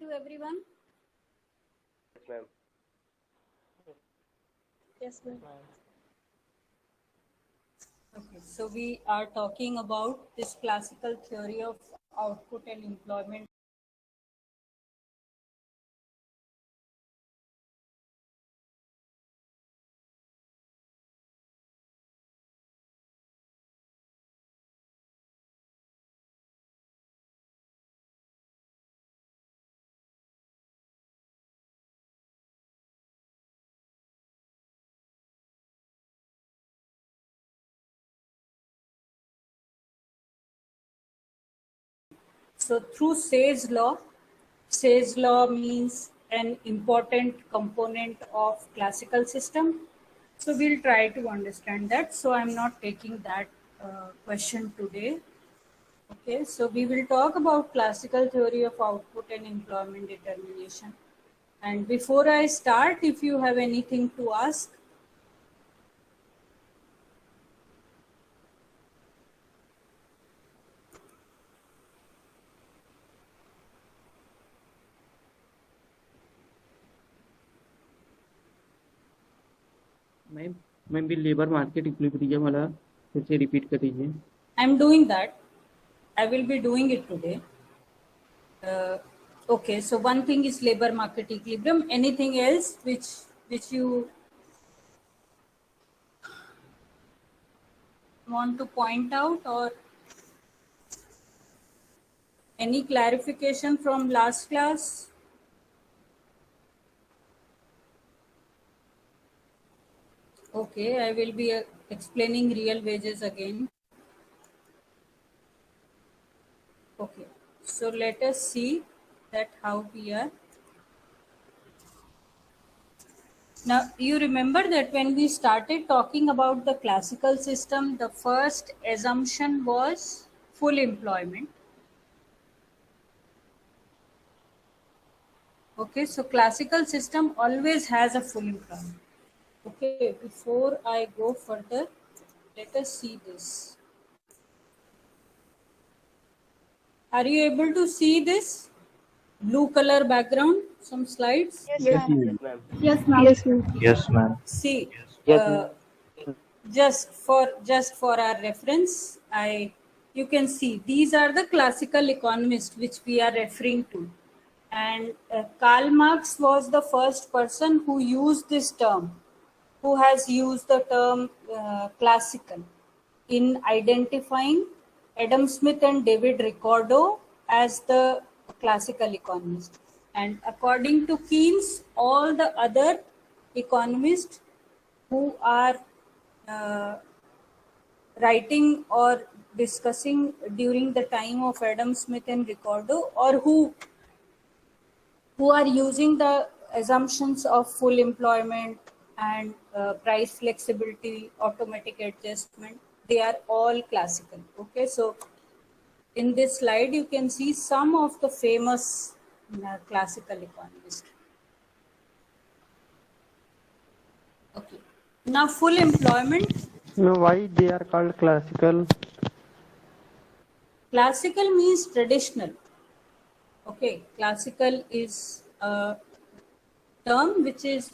to everyone? Yes, ma'am. Yes, ma'am. Okay, so we are talking about this classical theory of output and employment. So through Say's law means an important component of classical system. So we'll try to understand that. So I'm not taking that question today. Okay, so we will talk about classical theory of output and employment determination. And before I start, if you have anything to ask. Ma'am भी labour market equilibrium वाला फिर से repeat कर दीजिए. I'm doing that. I will be doing it today. Okay, so one thing is labor market equilibrium. Anything else which you want to point out, or any clarification from last class? Okay, I will be explaining real wages again. Okay, so let us see that how we are. Now, you remember that when we started talking about the classical system, the first assumption was full employment. Okay, so classical system always has a full employment. Okay, before I go further, let us see this. Are you able to see this blue color background? Some slides? Yes, ma'am. Yes, ma'am. Yes, ma'am. Yes, ma'am. See, Yes, just for our reference, you can see these are the classical economists which we are referring to, and Karl Marx was the first person who used this term, who has used the term classical in identifying Adam Smith and David Ricardo as the classical economist. And according to Keynes, all the other economists who are writing or discussing during the time of Adam Smith and Ricardo, or who are using the assumptions of full employment and price flexibility, automatic adjustment, they are all classical. Okay, so in this slide you can see some of the famous classical economists. Okay, now full employment. No, why they are called classical? Classical means traditional. Okay, classical is a term which is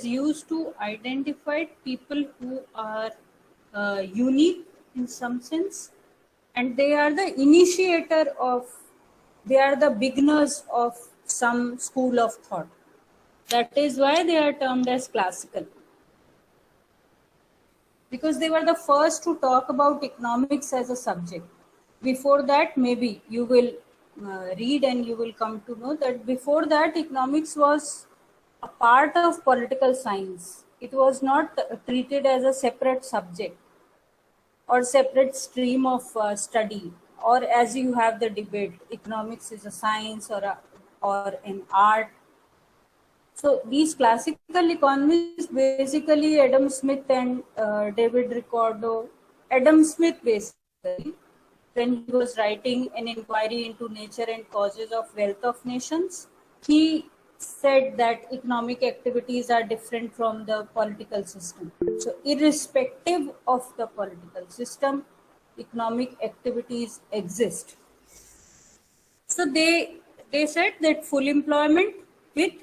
used to identify people who are unique in some sense, and they are the initiator of, they are the beginners of some school of thought. That is why they are termed as classical, because they were the first to talk about economics as a subject. Before that, maybe you will read and you will come to know that before that, economics was a part of political science. It was not treated as a separate subject or separate stream of study, or as you have the debate, economics is a science or an art. So these classical economists, basically Adam Smith and David Ricardo. Adam Smith, basically, when he was writing an inquiry into nature and causes of wealth of nations, he said that economic activities are different from the political system. So irrespective of the political system, economic activities exist. So they they said that full employment with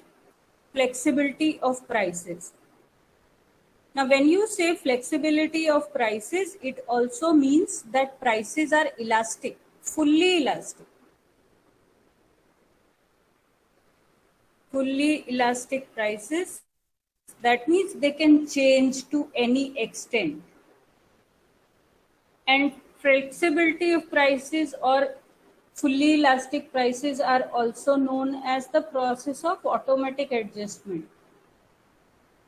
flexibility of prices. Now, when you say flexibility of prices, it also means that prices are elastic, fully elastic. Fully elastic prices, that means they can change to any extent. And flexibility of prices or fully elastic prices are also known as the process of automatic adjustment.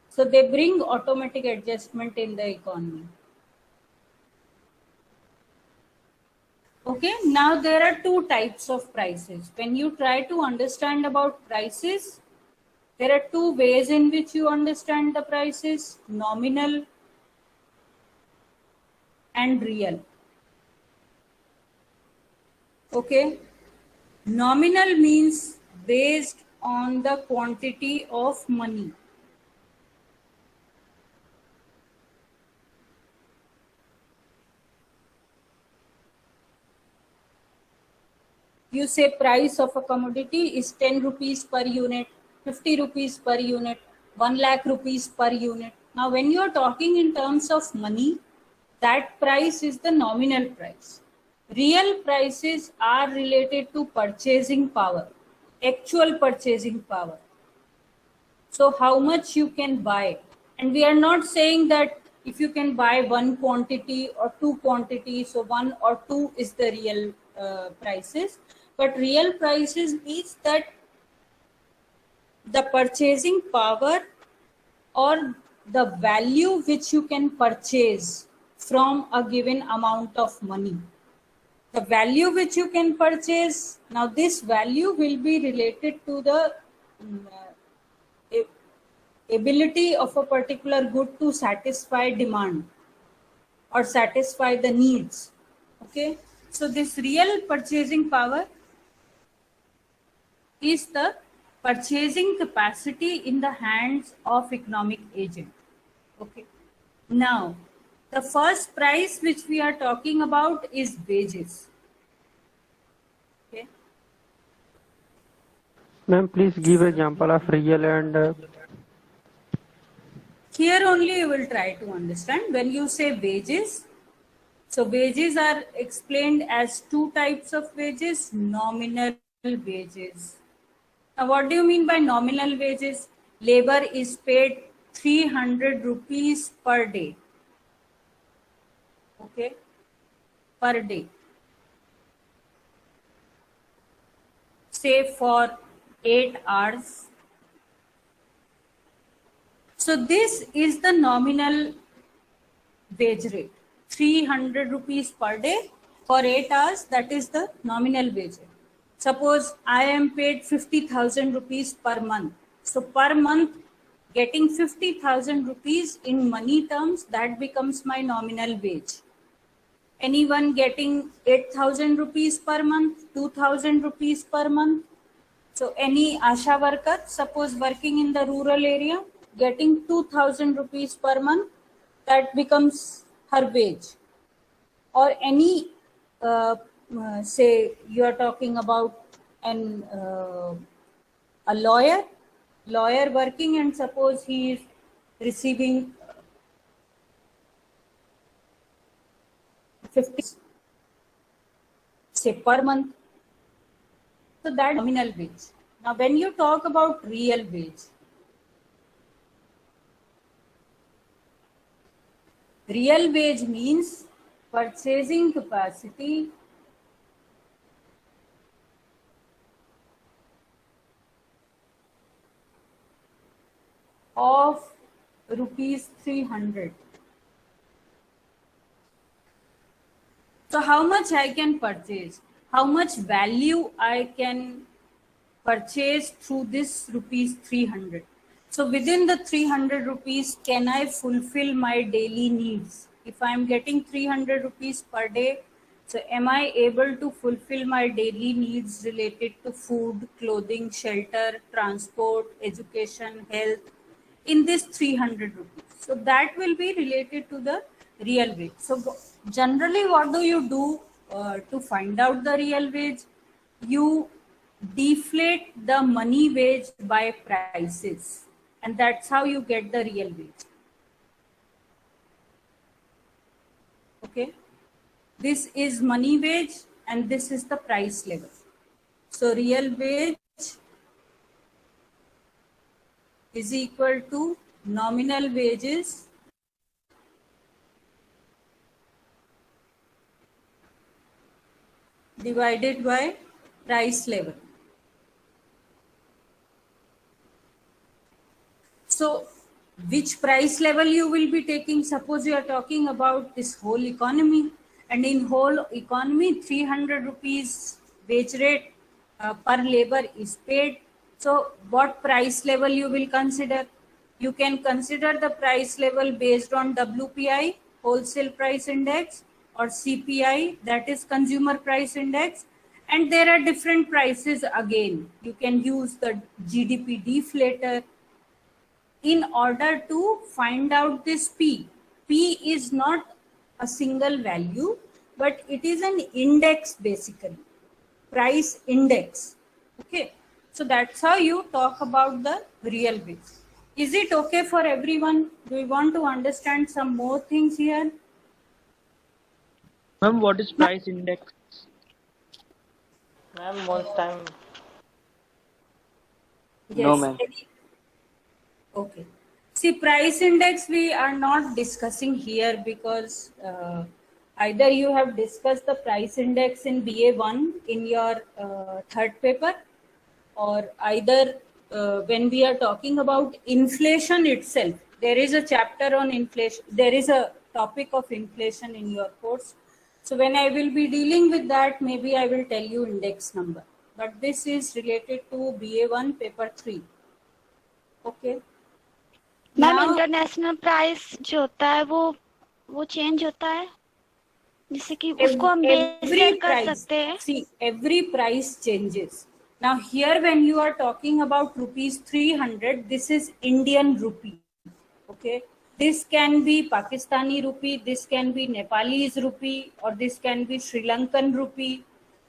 So they bring automatic adjustment in the economy. Okay, now there are two types of prices. When you try to understand about prices, there are two ways in which you understand the prices: nominal and real. Okay, nominal means based on the quantity of money. You say price of a commodity is 10 rupees per unit, 50 rupees per unit, 1 lakh rupees per unit. Now, when you are talking in terms of money, that price is the nominal price. Real prices are related to purchasing power, actual purchasing power. So how much you can buy. And we are not saying that if you can buy one quantity or two quantities, so one or two is the real prices. But real prices means that the purchasing power or the value which you can purchase from a given amount of money. The value which you can purchase, now this value will be related to the ability of a particular good to satisfy demand or satisfy the needs. Okay, so this real purchasing power is the purchasing capacity in the hands of economic agent. Okay, now the first price which we are talking about is wages. Okay, Ma'am, please give example of real and here only you will try to understand. When you say wages, so wages are explained as two types of wages: nominal wages. Now, what do you mean by nominal wages? Labor is paid 300 rupees per day. Okay, per day. Say for 8 hours. So this is the nominal wage rate. 300 rupees per day for 8 hours, that is the nominal wage rate. Suppose I am paid 50,000 rupees per month. So per month, getting 50,000 rupees in money terms, that becomes my nominal wage. Anyone getting 8,000 rupees per month, 2,000 rupees per month. So any Asha worker, suppose working in the rural area, getting 2,000 rupees per month, that becomes her wage. Or any say you are talking about a lawyer working, and suppose he is receiving 50 say per month, so that nominal wage. Now when you talk about real wage means purchasing capacity of rupees 300. So how much I can purchase, how much value I can purchase through this rupees 300. So within the 300 rupees, can I fulfill my daily needs? If I am getting 300 rupees per day, so am I able to fulfill my daily needs related to food, clothing, shelter, transport, education, health in this 300 rupees? So that will be related to the real wage. So generally, what do you do to find out the real wage? You deflate the money wage by prices, and that's how you get the real wage. Okay, this is money wage and this is the price level. So real wage is equal to nominal wages divided by price level. So which price level you will be taking? Suppose you are talking about this whole economy, and in whole economy 300 rupees wage rate per labor is paid. So what price level you will consider? You can consider the price level based on WPI, wholesale price index, or CPI, that is consumer price index. And there are different prices again. You can use the GDP deflator in order to find out this P. P is not a single value, but it is an index basically, price index. Okay, so that's how you talk about the real wage. Is it okay for everyone? Do you want to understand some more things here? Ma'am, what is price index? Ma'am, once time. Yes. No, ma'am. Okay. See, price index we are not discussing here because either you have discussed the price index in BA1 in your third paper, or either when we are talking about inflation itself, there is a chapter on inflation, there is a topic of inflation in your course. So when I will be dealing with that, maybe I will tell you index number. But this is related to BA1 paper 3. Okay. Ma'am Now, international price जो होता है वो change होता है, जिससे कि उसको हम बेस कर सकते हैं. See, every price changes. Now here when you are talking about rupees 300, this is Indian rupee. Okay, this can be Pakistani rupee, this can be Nepalese rupee, or this can be Sri Lankan rupee,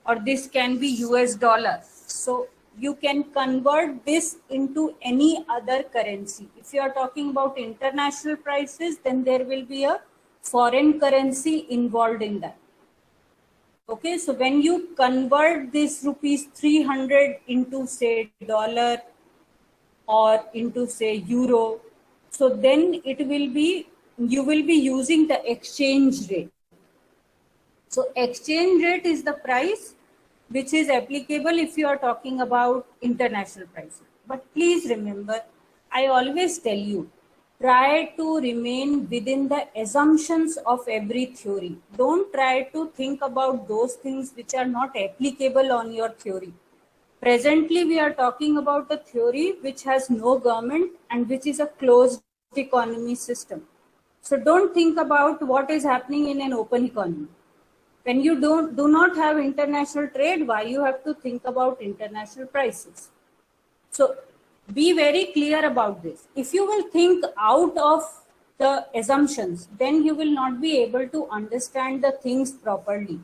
or this can be US dollar. So you can convert this into any other currency. If you are talking about international prices, then there will be a foreign currency involved in that. Okay, so when you convert this rupees 300 into say dollar or into say euro, so then it will be, you will be using the exchange rate. So exchange rate is the price which is applicable if you are talking about international prices. But please remember, I always tell you, try to remain within the assumptions of every theory. Don't try to think about those things which are not applicable on your theory. Presently, we are talking about a theory which has no government and which is a closed economy system. So don't think about what is happening in an open economy. When you do not have international trade, why you have to think about international prices? So be very clear about this. If you will think out of the assumptions, then you will not be able to understand the things properly.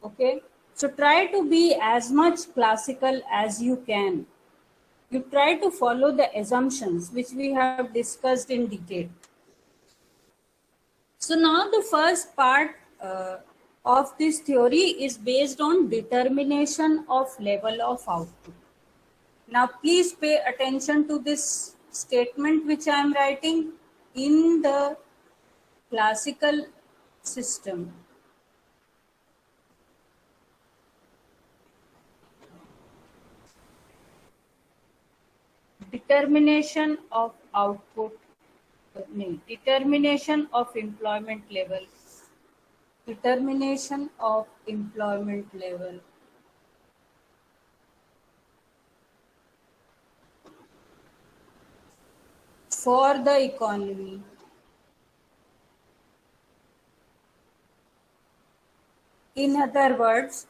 Okay, so try to be as much classical as you can. You try to follow the assumptions which we have discussed in detail. So now the first part of this theory is based on determination of level of output. Now please pay attention to this statement which I am writing. In the classical system, determination of output, determination of employment level, determination of employment level for the economy in other words,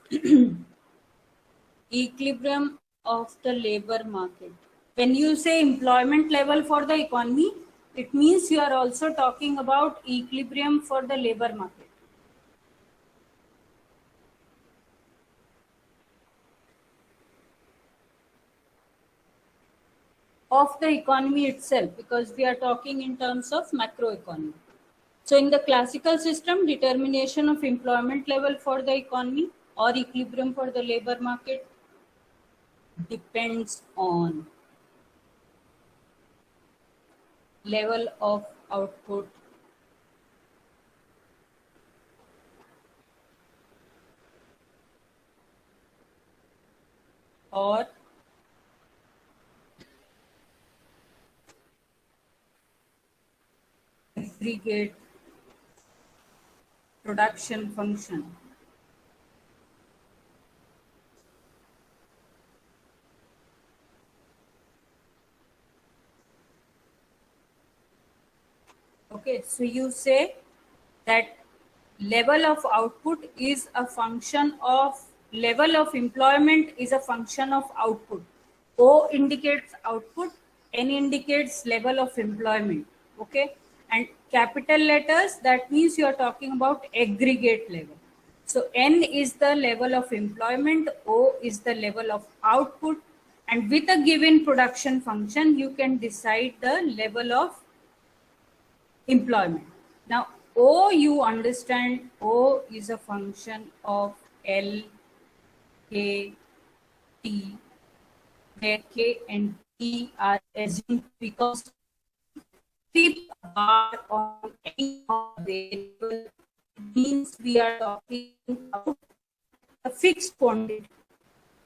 equilibrium of the labor market. When you say employment level for the economy, it means you are also talking about equilibrium for the labor market. of the economy itself, because we are talking in terms of macroeconomy. So in the classical system, determination of employment level for the economy or equilibrium for the labor market depends on level of output or aggregate production function. Okay, so you say that level of output is a function of level of employment is a function of output. O indicates output, N indicates level of employment. Okay, and capital letters, that means you are talking about aggregate level. So N is the level of employment, O is the level of output, and with a given production function, you can decide the level of employment. Now, O, you understand, O is a function of L, K, T, where K and T are assumed because flip bar on any variable means we are talking about a fixed quantity.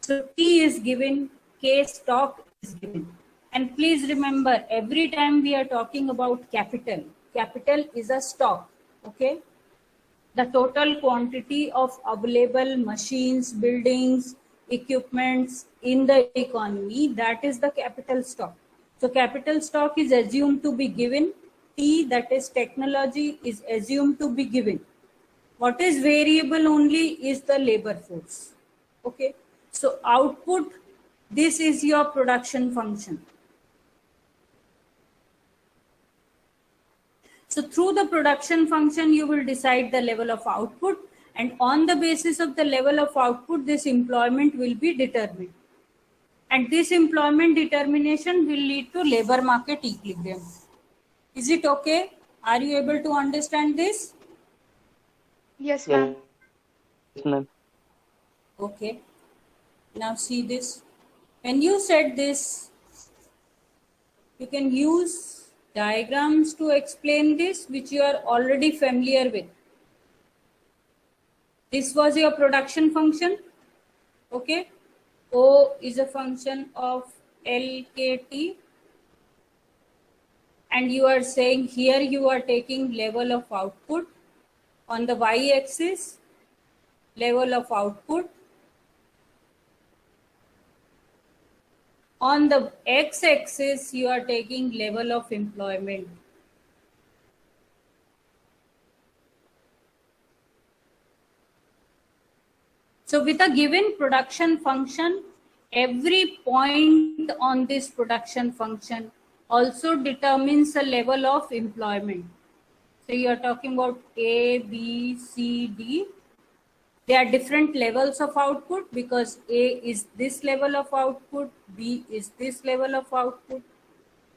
So T is given, K stock is given. And please remember, every time we are talking about capital, capital is a stock, okay? The total quantity of available machines, buildings, equipments in the economy, that is the capital stock. So capital stock is assumed to be given. T, that is technology, is assumed to be given. What is variable only is the labor force, okay? So output, this is your production function. So through the production function, you will decide the level of output, and on the basis of the level of output, this employment will be determined. And this employment determination will lead to labor market equilibrium. Is it okay? Are you able to understand this? Yes, ma'am. Yes, ma'am. Okay. Now see this. When you said this, you can use diagrams to explain this, which you are already familiar with. This was your production function. Okay. O is a function of LKT. And you are saying here you are taking level of output. On the y-axis, level of output. On the x-axis, you are taking level of employment. So with a given production function, every point on this production function also determines the level of employment. So you are talking about A, B, C, D. They are different levels of output because A is this level of output, B is this level of output,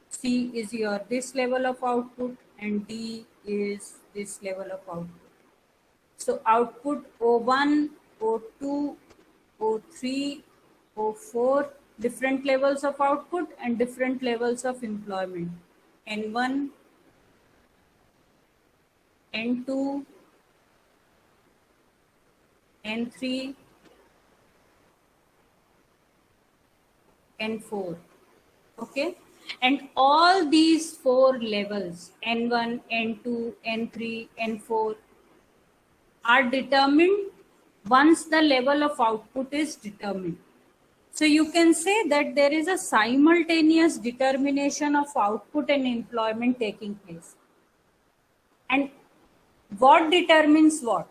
C is your this level of output, and D is this level of output. So output O1, O2, O3, O4, different levels of output and different levels of employment. N1, N2, N3, N4. Okay, and all these four levels, N1, N2, N3, N4, are determined once the level of output is determined. So you can say that there is a simultaneous determination of output and employment taking place. And what determines what?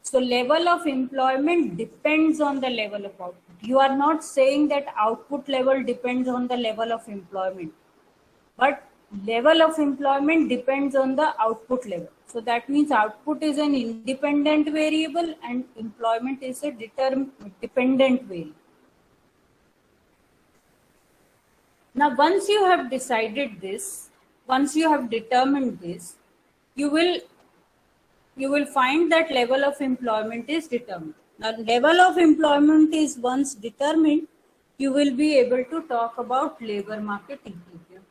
So level of employment depends on the level of output. You are not saying that output level depends on the level of employment, but level of employment depends on the output level. So that means output is an independent variable and employment is a dependent variable. Now, once you have decided this, once you have determined this, you will find that level of employment is determined. Now, level of employment is once determined, you will be able to talk about labor market equilibrium.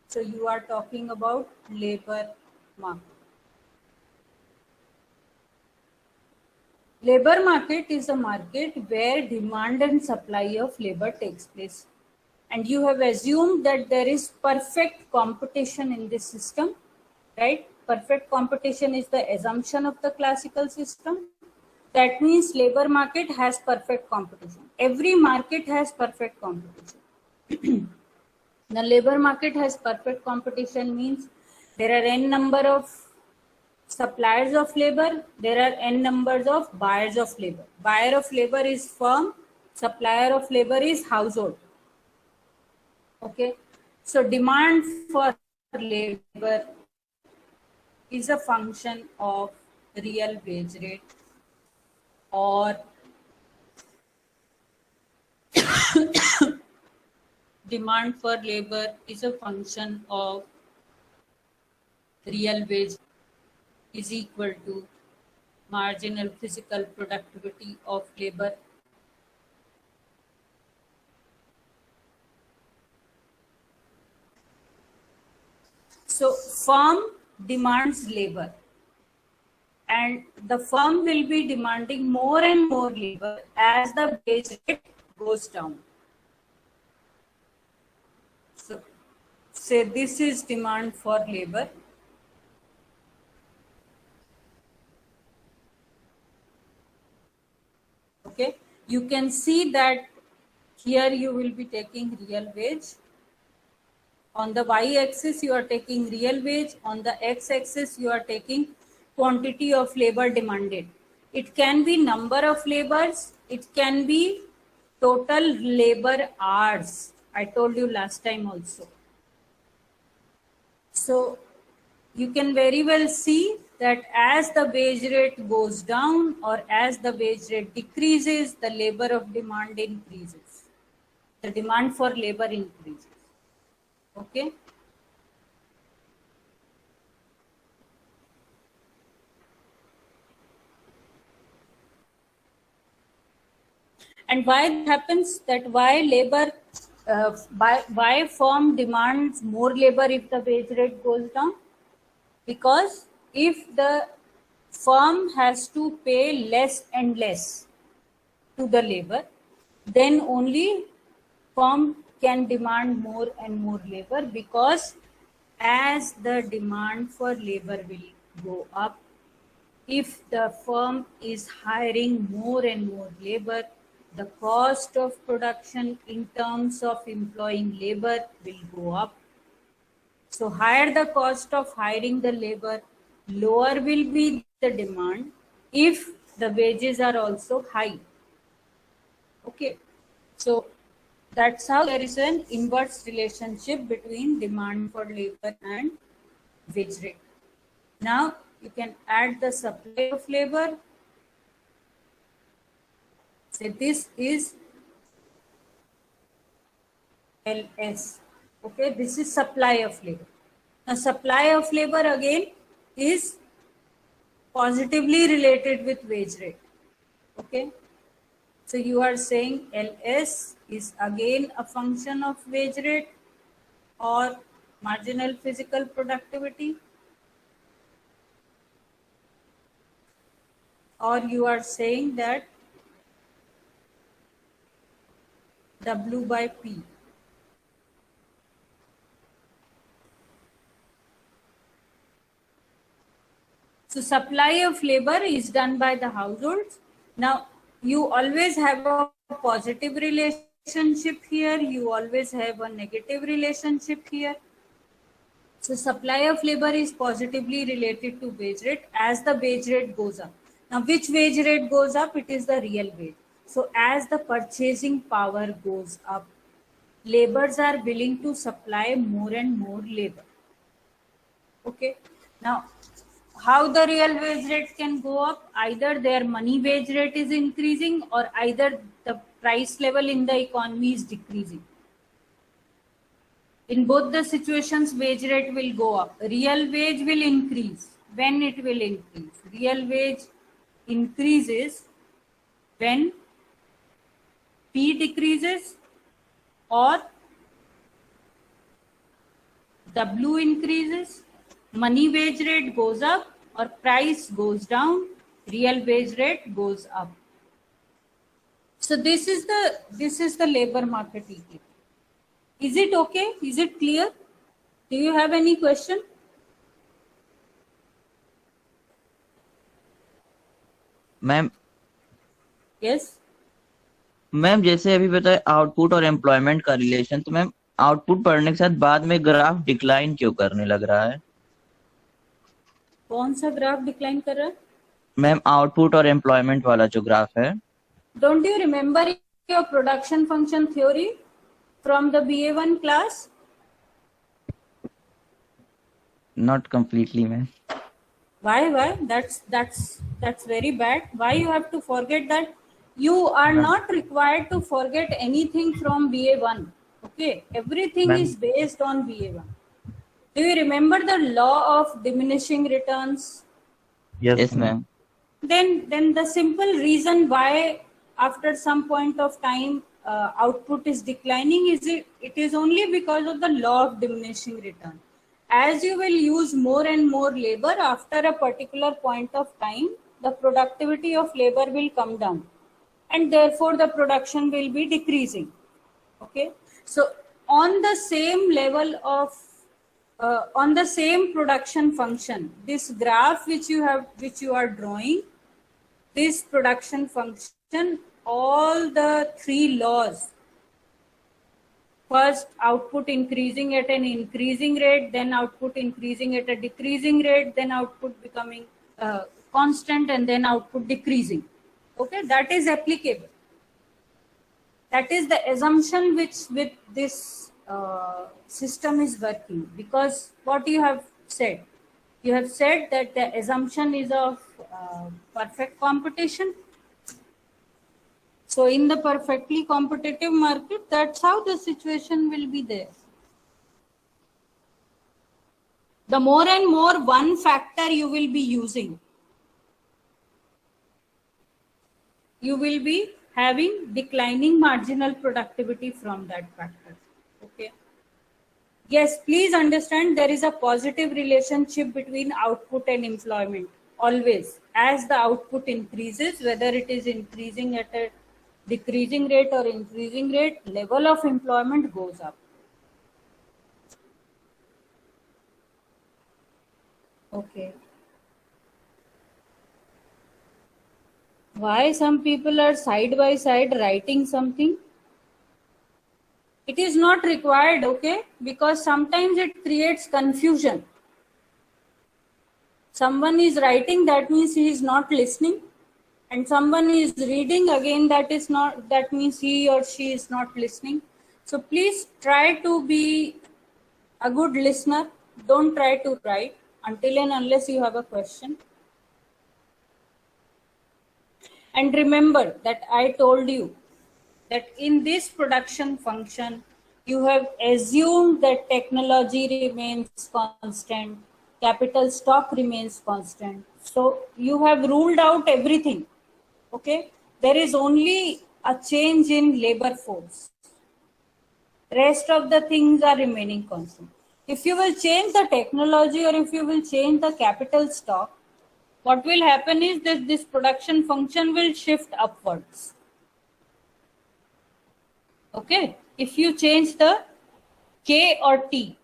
So you are talking about labor market. Labor market is a market where demand and supply of labor takes place. And you have assumed that there is perfect competition in this system, right? Perfect competition is the assumption of the classical system. That means labor market has perfect competition. Every market has perfect competition. The labor market has perfect competition means there are n number of suppliers of labor, there are n numbers of buyers of labor. Buyer of labor is firm, supplier of labor is household. Okay, so demand for labor is a function of real wage rate, or demand for labor is a function of real wage is equal to marginal physical productivity of labor. So firm demands labor, and the firm will be demanding more and more labor as the wage rate goes down. So say this is demand for labor. Okay, you can see that here you will be taking real wage. On the y-axis, you are taking real wage. On the x-axis, you are taking quantity of labor demanded. It can be number of labors. It can be total labor hours. I told you last time also. So you can very well see that as the wage rate goes down or as the wage rate decreases, the labor of demand increases. The demand for labor increases. Okay. And why it happens that why labor, why firm demands more labor if the wage rate goes down? Because if the firm has to pay less and less to the labor, then only firm can demand more and more labor, because as the demand for labor will go up, if the firm is hiring more and more labor, the cost of production in terms of employing labor will go up. So higher the cost of hiring the labor, lower will be the demand if the wages are also high. Okay, so that's how there is an inverse relationship between demand for labor and wage rate. Now you can add the supply of labor. So this is LS. Okay, this is supply of labor. Now supply of labor again is positively related with wage rate. Okay, so you are saying LS is again a function of wage rate or marginal physical productivity, or you are saying that W by P. So supply of labor is done by the households. Now you always have a positive relationship here, you always have a negative relationship here. So supply of labor is positively related to wage rate as the wage rate goes up. Now which wage rate goes up? It is the real wage. So as the purchasing power goes up, laborers are willing to supply more and more labor. Okay. Now how the real wage rate can go up? Either their money wage rate is increasing or either the price level in the economy is decreasing. In both the situations, wage rate will go up. Real wage will increase. When it will increase? Real wage increases when P decreases or W increases, money wage rate goes up or price goes down, real wage rate goes up. So this is the labor market equity. Is it okay? Is it clear? Do you have any question? Ma'am Yes. Ma'am जैसे अभी बताए output और employment का relation, तो ma'am output बढ़ने के साथ बाद में ग्राफ डिक्लाइन क्यों करने लग रहा है? कौन सा ग्राफ डिक्लाइन कर रहा है? मैम आउटपुट और एम्प्लॉयमेंट वाला जो ग्राफ है। Don't you remember your production function theory from the BA1 class? Not completely ma'am. Why? That's very bad. Why you have to forget that? You are not required to forget anything from BA1. Okay, everything Ma'am. is based on BA1. Do you remember the law of diminishing returns? Yes ma'am. Then the simple reason why after some point of time output is declining is it is only because of the law of diminishing return. As you will use more and more labor, after a particular point of time, the productivity of labor will come down and therefore the production will be decreasing. Okay, so on the same level of on the same production function, this graph which you are drawing, this production function, all the three laws, first output increasing at an increasing rate, then output increasing at a decreasing rate, then output becoming constant, and then output decreasing. Okay, that is applicable. That is the assumption which with this system is working, because what you have said that the assumption is of perfect competition. So in the perfectly competitive market, that's how the situation will be there. The more and more one factor you will be using, you will be having declining marginal productivity from that factor. Okay. Yes, please understand there is a positive relationship between output and employment. Always, as the output increases, whether it is increasing at a decreasing rate or increasing rate, level of employment goes up. Okay. Why some people are side by side writing something? It is not required, okay? Because sometimes it creates confusion. Someone is writing, that means he is not listening. And someone is reading, again, that means he or she is not listening. So please try to be a good listener. Don't try to write until and unless you have a question. And remember that I told you that in this production function, you have assumed that technology remains constant, capital stock remains constant. So you have ruled out everything. Okay, there is only a change in labor force. Rest of the things are remaining constant. If you will change the technology or if you will change the capital stock, what will happen is that this production function will shift upwards. Okay, if you change the K or T,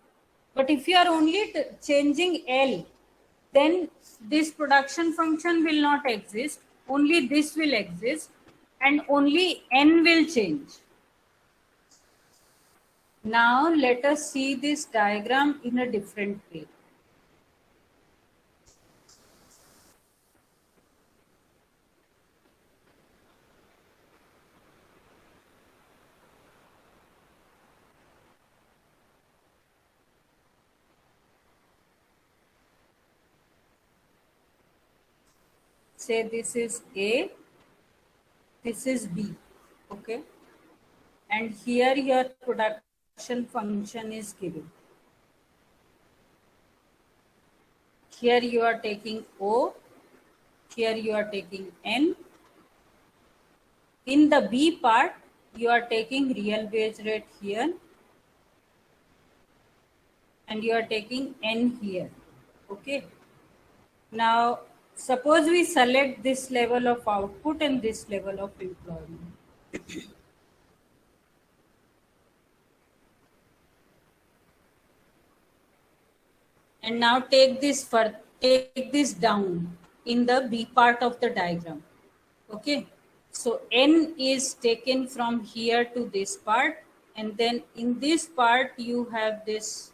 but if you are only changing L, then this production function will not exist. Only this will exist and only N will change. Now let us see this diagram in a different way. Say this is A, this is B, okay? And here your product function is given. Here you are taking O, here you are taking N. In the B part, you are taking real wage rate here and you are taking N here. Okay. Now, suppose we select this level of output and this level of employment. And now take this down in the B part of the diagram. Okay. So N is taken from here to this part, and then in this part you have this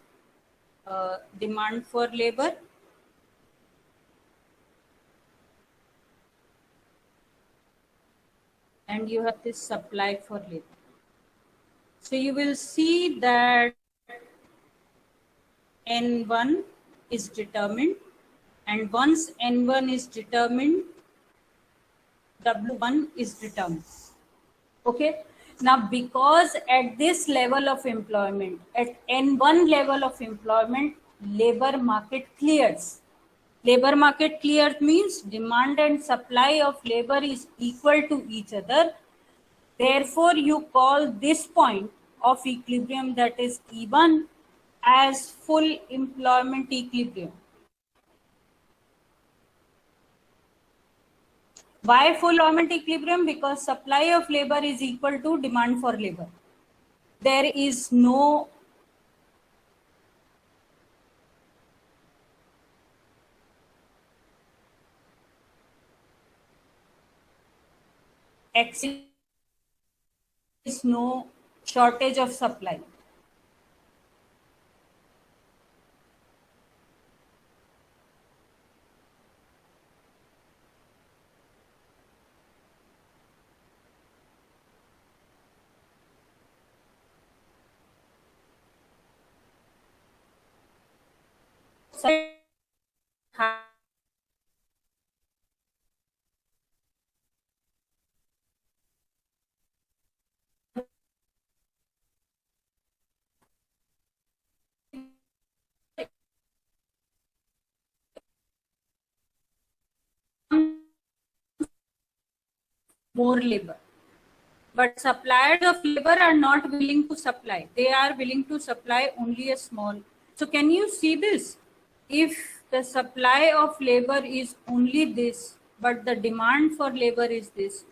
demand for labor. And you have this supply for labor. So you will see that N1 is determined, and once N1 is determined, W1 is determined. Okay. Now, because at this level of employment, at N1 level of employment, labor market clears. Labor market cleared means demand and supply of labor is equal to each other. Therefore, you call this point of equilibrium, that is E1, as full employment equilibrium. Why full employment equilibrium? Because supply of labor is equal to demand for labor. There is no excess, is no shortage of supply. More labor. But suppliers of labor are not willing to supply. They are willing to supply only a small. So can you see this? If the supply of labor is only this, but the demand for labor is this,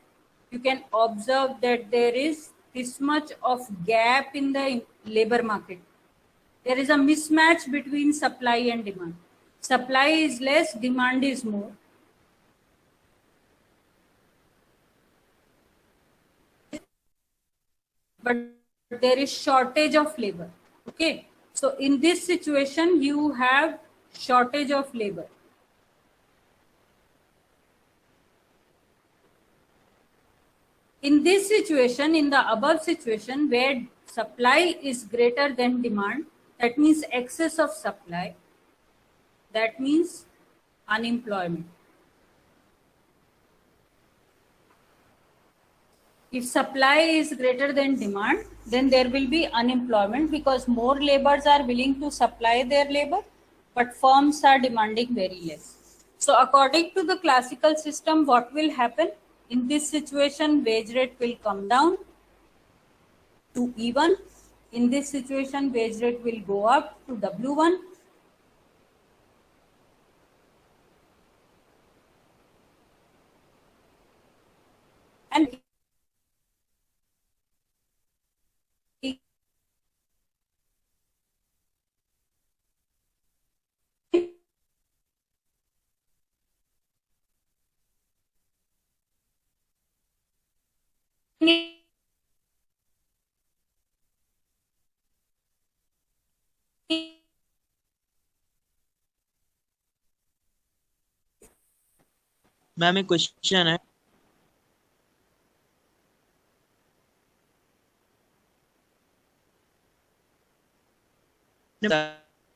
you can observe that there is this much of gap in the labor market. There is a mismatch between supply and demand. Supply is less, demand is more. But there is shortage of labor. Okay. So in this situation, you have shortage of labor. In this situation, in the above situation where supply is greater than demand, that means excess of supply, that means unemployment. If supply is greater than demand, then there will be unemployment because more laborers are willing to supply their labor, but firms are demanding very less. So according to the classical system, what will happen? In this situation, wage rate will come down to E1. In this situation, wage rate will go up to W1. And ma'am एक question है।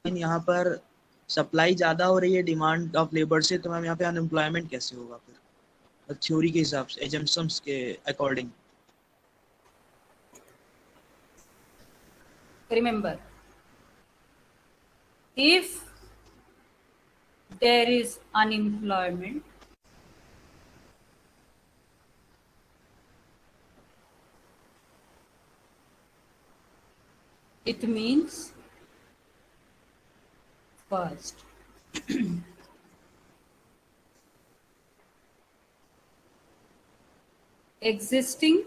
यहाँ पर supply ज्यादा हो रही है demand of labour से, तो मैम यहाँ पे अनएम्प्लॉयमेंट कैसे होगा फिर थ्योरी के हिसाब से, एजम्पशंस के according? remember, if there is unemployment, it means first existing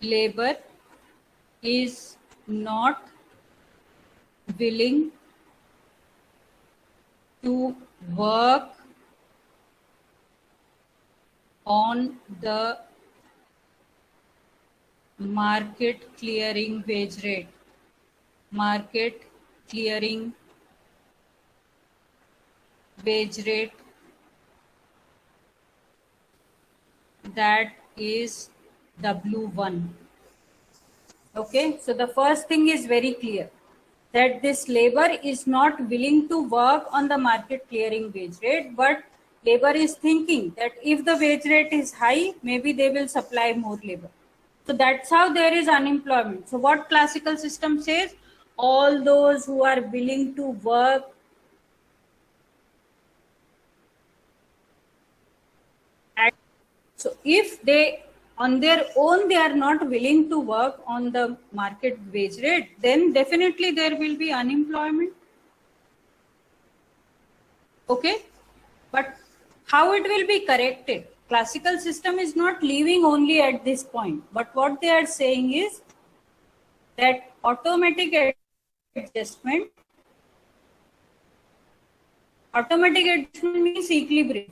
labor is not willing to work on the market clearing wage rate. Market clearing wage rate, that is W1. Okay, so the first thing is very clear, that this labor is not willing to work on the market clearing wage rate, but labor is thinking that if the wage rate is high, maybe they will supply more labor. So that's how there is unemployment. So what classical system says? All those who are willing to work at, so if they on their own they are not willing to work on the market wage rate, then definitely there will be unemployment. Okay, but how it will be corrected? Classical system is not leaving only at this point, but what they are saying is that automatic adjustment means equilibrium.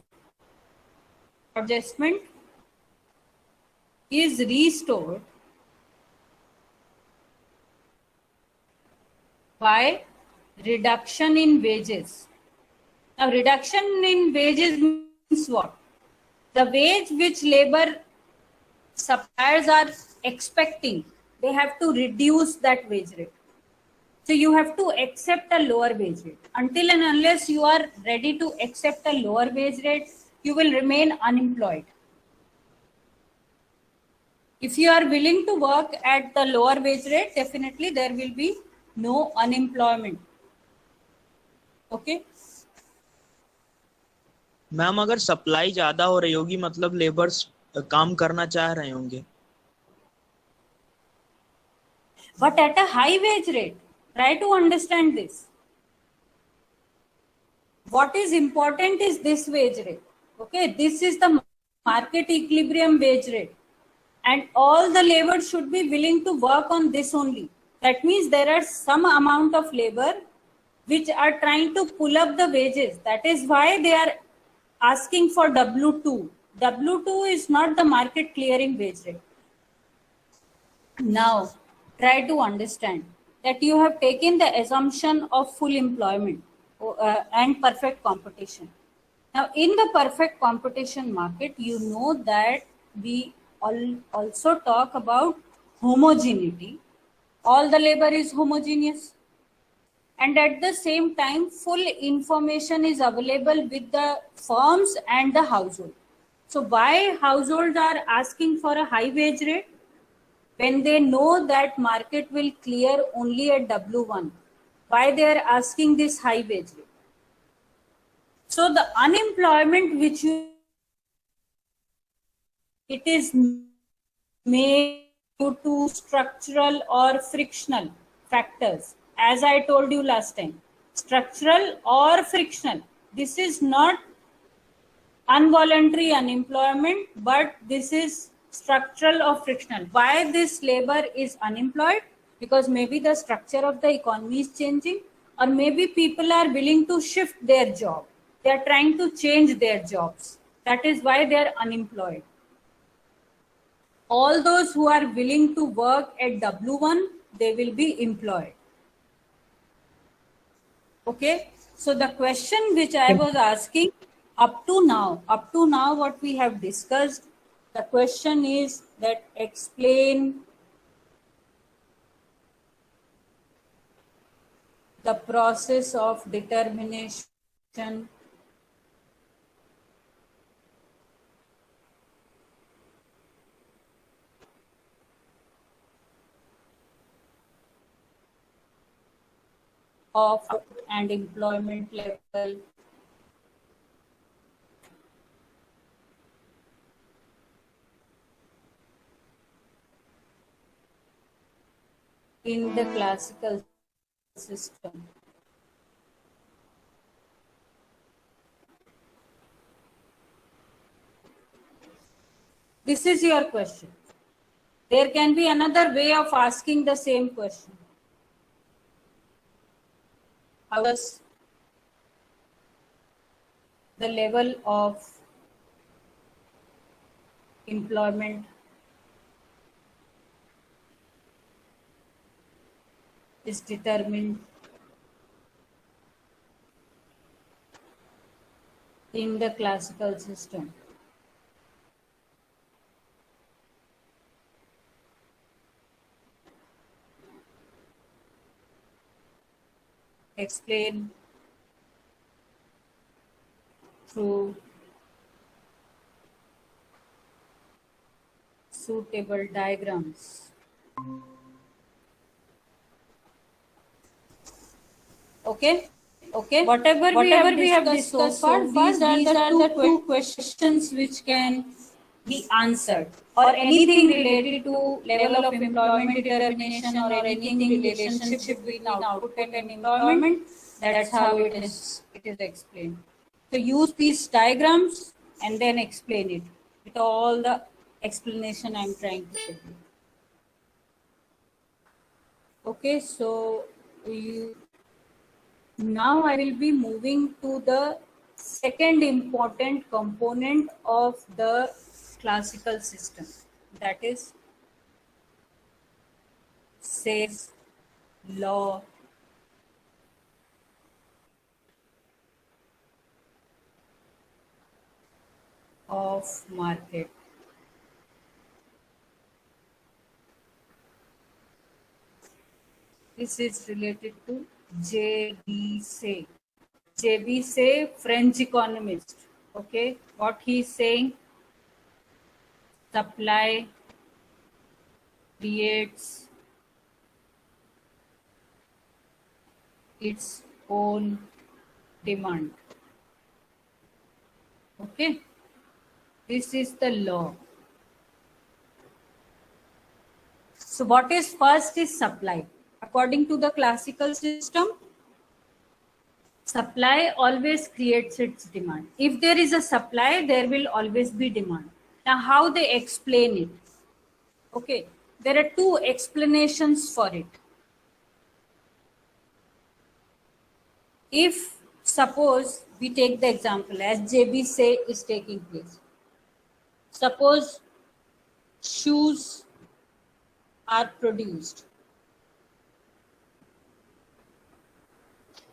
Adjustment is restored by reduction in wages. Now, reduction in wages means what? The wage which labor suppliers are expecting, they have to reduce that wage rate. So you have to accept a lower wage rate. Until and unless you are ready to accept a lower wage rate, you will remain unemployed. If you are willing to work at the lower wage rate, definitely there will be no unemployment. Okay. Ma'am अगर supply ज्यादा हो रही होगी मतलब labours काम करना चाह रहे होंगे, but at a high wage rate. Try to understand this. What is important is this wage rate. Okay, this is the market equilibrium wage rate, and all the labor should be willing to work on this only. That means there are some amount of labor which are trying to pull up the wages. That is why they are asking for W2. W2 is not the market clearing wage rate. Now, try to understand that you have taken the assumption of full employment and perfect competition. Now, in the perfect competition market, you know that we also talk about homogeneity. All the labor is homogeneous. And at the same time, full information is available with the firms and the household. So why households are asking for a high wage rate? When they know that market will clear only at W1, why they are asking this high wage rate? So the unemployment which it is made due to structural or frictional factors. As I told you last time, structural or frictional. This is not involuntary unemployment, but this is structural or frictional. Why this labor is unemployed? Because maybe the structure of the economy is changing, or maybe people are willing to shift their job. They are trying to change their jobs. That is why they are unemployed. All those who are willing to work at W1, they will be employed. Okay, so the question which I was asking up to now what we have discussed, the question is that explain the process of determination of and employment level in the classical system. This is your question. There can be another way of asking the same question. How does the level of employment is determined in the classical system? Explain through suitable diagrams. Okay. Whatever we have discussed so far, these are the two questions which can be answered, or anything related to level of employment determination or anything relationship between output and employment. That's how it is explained. So use these diagrams and then explain it with all the explanation I'm trying to give you. Okay, so now I will be moving to the second important component of the classical system, that is Say's law of market. This is related to J.B. Say. J.B. Say, French economist. Okay, what he is saying: supply creates its own demand. Okay, this is the law. So what is first is supply. According to the classical system, supply always creates its demand. If there is a supply, there will always be demand. Now, how they explain it? Okay, there are two explanations for it. If suppose we take the example as J.B. Say is taking place. Suppose shoes are produced.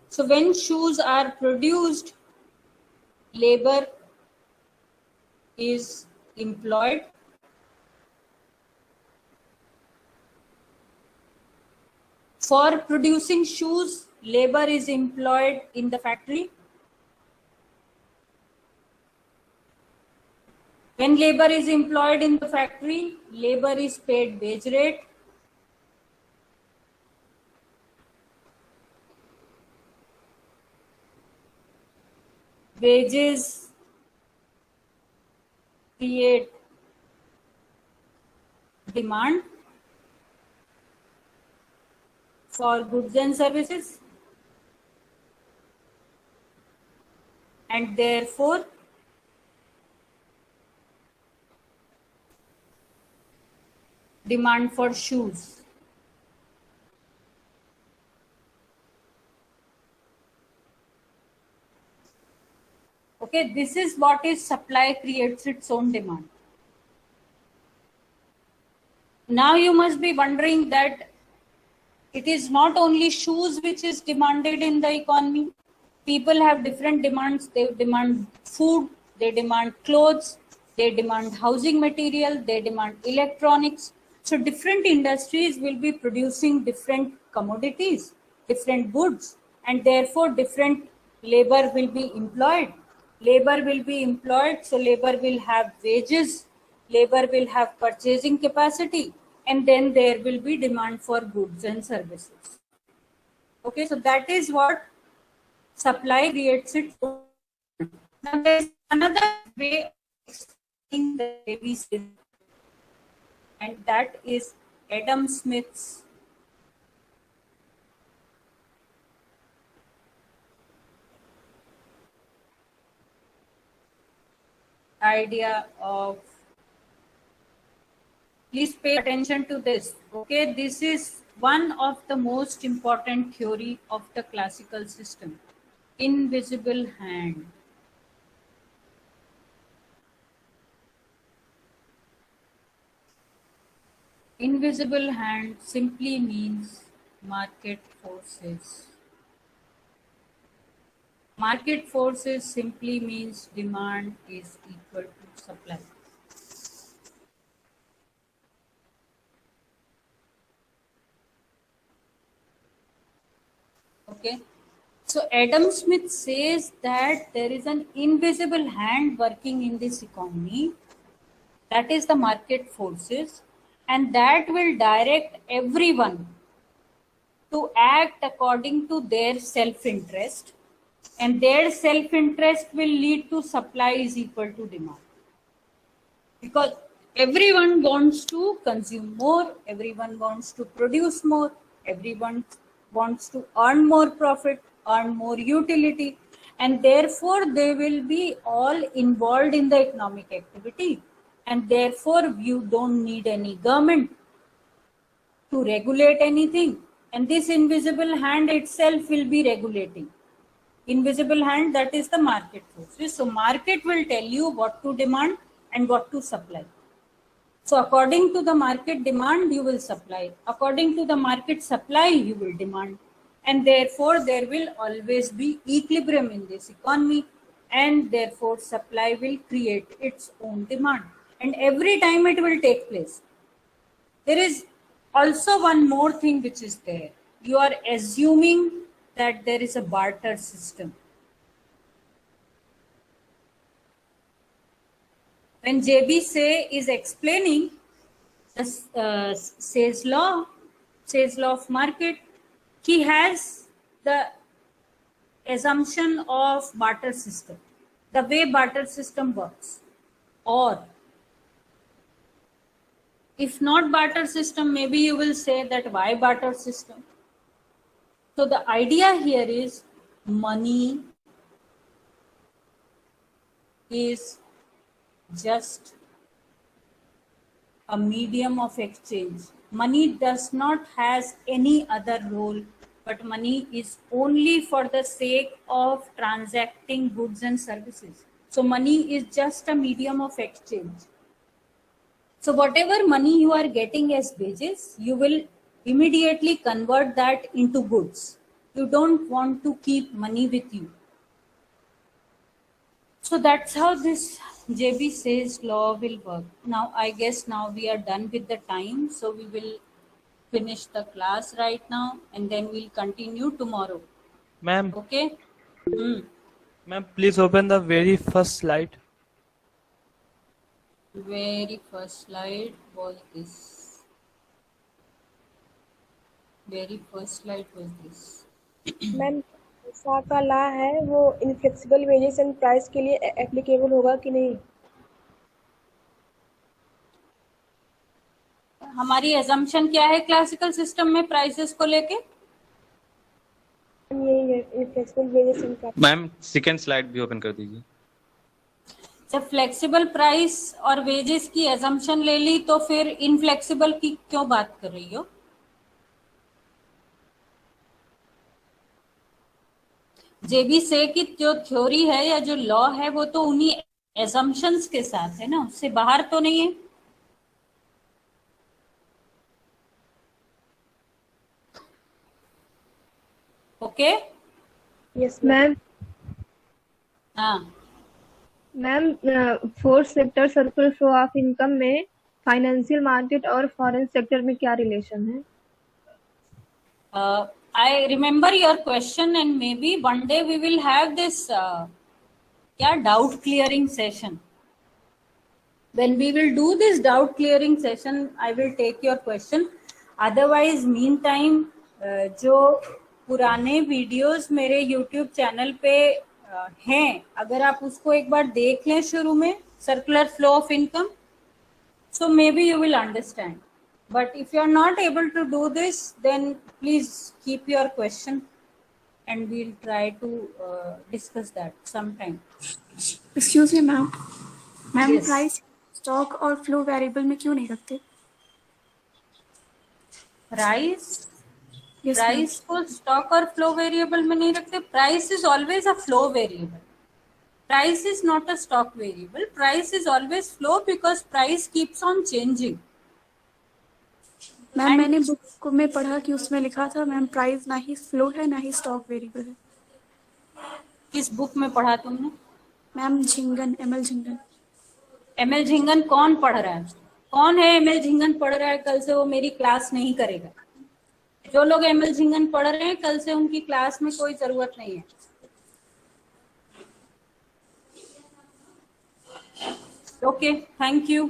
So when shoes are produced, labor is employed. For producing shoes, labor is employed in the factory. When labor is employed in the factory, labor is paid wage rate. Wages create demand for goods and services, and therefore demand for shoes. Okay, this is what is supply creates its own demand. Now you must be wondering that it is not only shoes which is demanded in the economy. People have different demands. They demand food, they demand clothes, they demand housing material, they demand electronics. So different industries will be producing different commodities, different goods, and therefore different labor will be employed. Labor will be employed, so labor will have wages, labor will have purchasing capacity, and then there will be demand for goods and services. Okay, so that is what supply creates its own. Now there is another way of explaining the ABC, and that is Adam Smith's idea of, please pay attention to this. Okay, this is one of the most important theory of the classical system, invisible hand. Invisible hand simply means market forces. Market forces simply means demand is equal to supply. Okay. So Adam Smith says that there is an invisible hand working in this economy, that is the market forces, and that will direct everyone to act according to their self-interest, and their self-interest will lead to supply is equal to demand. Because everyone wants to consume more, everyone wants to produce more, everyone wants to earn more profit, earn more utility, and therefore they will be all involved in the economic activity, and therefore you don't need any government to regulate anything, and this invisible hand itself will be regulating. Invisible hand, that is the market forces. So market will tell you what to demand and what to supply. So according to the market demand, you will supply. According to the market supply, you will demand. And therefore, there will always be equilibrium in this economy, and therefore supply will create its own demand. And every time it will take place. There is also one more thing which is there. You are assuming that there is a barter system. When JB Say is explaining the Say's law of market, he has the assumption of barter system, the way barter system works. Or if not barter system, maybe you will say that why barter system? So the idea here is money is just a medium of exchange. Money does not has any other role, but money is only for the sake of transacting goods and services. So money is just a medium of exchange. So whatever money you are getting as wages, you will immediately convert that into goods. You don't want to keep money with you. So that's how this JB Say's law will work. Now, I guess now we are done with the time. So we will finish the class right now and then we'll continue tomorrow. Ma'am, Okay? ma'am, please open the very first slide. Very first slide was this. Very first slide was this. Ma'am सा का ला है वो inflexible wages and price के लिए applicable होगा कि नहीं? हमारी assumption क्या है क्लासिकल सिस्टम में प्राइसेस को लेके? यही है inflexible wages and price. Ma'am second slide भी ओपन कर दीजिए। जब फ्लेक्सिबल प्राइस और वेजेस की assumption ले ली तो फिर इनफ्लेक्सिबल की क्यों बात कर रही हो? जेबी से की जो थ्योरी है या जो लॉ है वो तो उन्हीं assumptions के साथ है ना, उससे बाहर तो नहीं है। ओके? Yes ma'am. हाँ ma'am fourth sector circular flow of income में फाइनेंशियल मार्केट और फॉरेन सेक्टर में क्या रिलेशन है? I remember your question and maybe one day we will have this doubt clearing session. When we will do this doubt clearing session, I will take your question. Otherwise, meantime, जो पुराने videos मेरे YouTube channel पे हैं, अगर आप उसको एक बार देख लें शुरू में, circular flow of income, so maybe you will understand. But if you are not able to do this, then please keep your question and we'll try to discuss that sometime. Excuse me ma'am, ma'am Yes. Price stock और flow variable में क्यों नहीं रखते? Price को stock और flow variable में नहीं रखते. Price is always a flow variable. Price is not a stock variable. Price is always flow because price keeps on changing. Ma'am मैंने बुक में पढ़ा कि उसमें लिखा था मैम प्राइस ना ही फ्लो है ना ही स्टॉक वेरिएबल है. किस बुक में पढ़ा तुमने? Ma'am Jhingan, ML Jhingan. ML Jhingan कौन पढ़ रहा है? कौन है एमएल झिंगन पढ़ रहा है? कल से वो मेरी क्लास नहीं करेगा. जो लोग एमएल झिंगन पढ़ रहे हैं कल से उनकी क्लास में कोई जरूरत नहीं है. Okay, thank you.